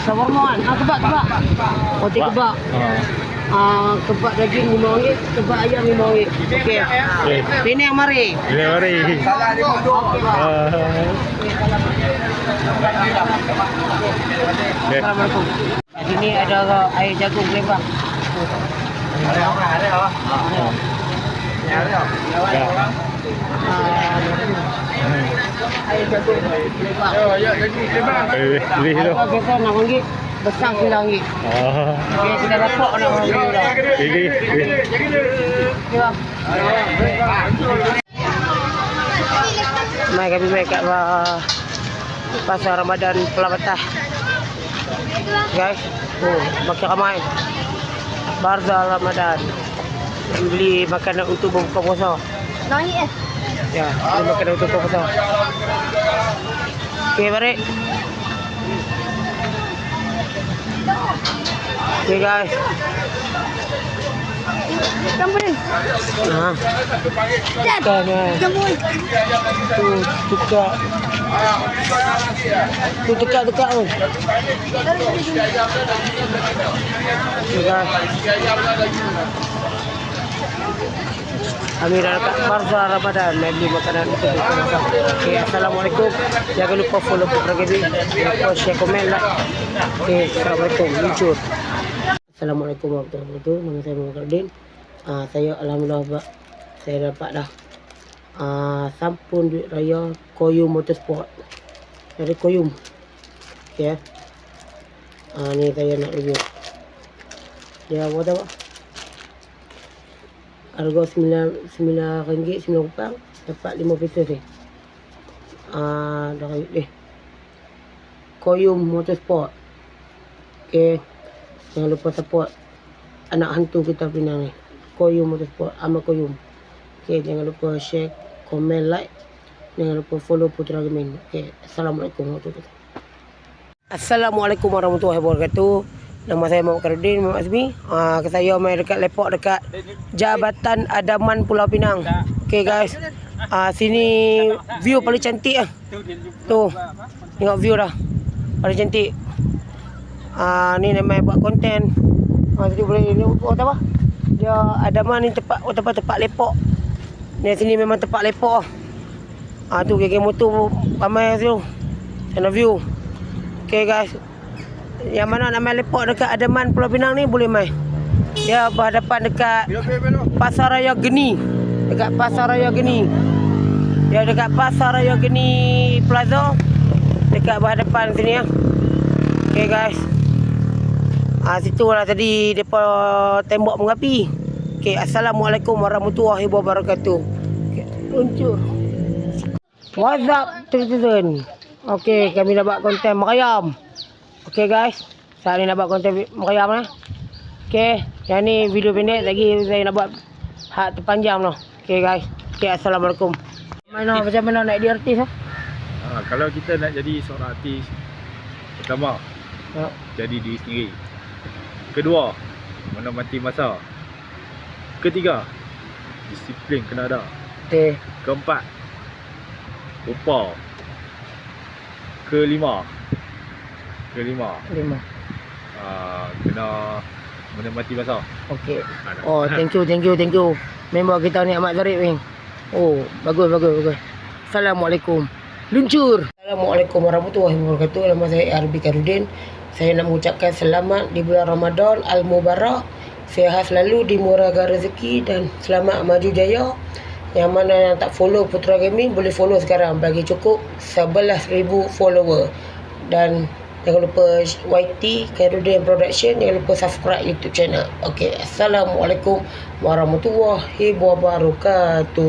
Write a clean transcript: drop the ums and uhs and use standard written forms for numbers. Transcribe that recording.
Shawarma kan? Kebab. Roti kebab. Kebab daging RM5, kebab ayam RM5. Okey. Ini yang mari. Salah dia bodoh. Assalamualaikum. Sini ada air jagung lembang. Air jagung lembang. Beli tu. Biasa RM6, besar RM9. Okey, kita dapat RM6 dah. Gigi. Mai kami kat pasar Ramadan Pulau Batah. Guys, makin ramai. Barzah Ramadan. Beli makanan untuk berbuka puasa. Naik Ya, beli makanan untuk berbuka puasa. Okey, mari. Okey guys. Campur ni. Campur. Tu dekat tu. Okey guys. Kami dah dekat Barzah Ramadan. Beli makanan untuk berbuka puasa. Okey, assalamualaikum. Jangan lupa follow program kami. Jangan lupa share, komen, like. Okey, assalamualaikum. Luncur. Assalamualaikum warahmatullahi wabarakatuh. Nama saya Muhammad Kardin. Saya alhamdulillah saya dapat dah sampun duit raya Koyum Motorsport dari Koyum. Okey. Ni saya nak review. Dia berapa tak? Harga RM9.90 dapat 5 pieces ni. Dah ni. Koyum Motorsport. Okey. Jangan lupa support anak hantu kita Penang ni. Koyum Motorsport, Ahmad Koyum. Okey, jangan lupa share, komen, like. Jangan lupa follow Putra Gaming. Okey, assalamualaikum warahmatullahi wabarakatuh. Assalamualaikum warahmatullahi wabarakatuh. Nama saya Muhammad Kardin, Muhammad Azmi. Saya main dekat Lepok dekat Jabatan Adaman Pulau Pinang. Okey guys. Sini view paling cantik ah. Tu. Tengok view dah. Paling cantik. Ni namanya buat konten. Jadi boleh ni apa? Dia Adaman ni tempat lepok. Ni sini memang tempat lepok. Tu geng motor ramai tu. Sana view. Okey guys. Yang mana nama lepok dekat Adaman Pulau Pinang ni boleh mai. Dia berhadapan dekat Pasar Raya Geni. Dekat Pasar Raya Geni. Dia dekat Pasar Raya Geni Plaza. Dekat berhadapan sini ya. Okey guys. Situ lah tadi depa tembok mengapi. Okey, assalamualaikum warahmatullahi wabarakatuh. Okey, luncur. What's up, teman-teman? Okey, kami nak buat konten merayam. Okey guys, saat ni nak buat konten merayam lah. Okey, yang ni video pendek lagi saya nak buat hak terpanjang lah. Okey guys. Okey, assalamualaikum. Macam mana naik di artis ah? Kalau kita nak jadi seorang artis, pertama jadi diri sendiri. Kedua, menikmati masa. Ketiga, disiplin kena ada. Okey. Keempat, upah. Kelima, kena menikmati masa. Okey. Oh, thank you. Member kita ni Ahmad Zarif ni. Oh, bagus. Assalamualaikum. Luncur. Assalamualaikum warahmatullahi wabarakatuh. Nama saya Arbi Karudin. Saya nak mengucapkan selamat di bulan Ramadan Al-Mubarak. Sihat selalu, dimurahkan rezeki dan selamat maju jaya. Yang mana yang tak follow Putra Gaming boleh follow sekarang bagi cukup 11,000 follower. Dan jangan lupa YT Karudin Production, jangan lupa subscribe YouTube channel. Okey, assalamualaikum warahmatullahi wabarakatuh.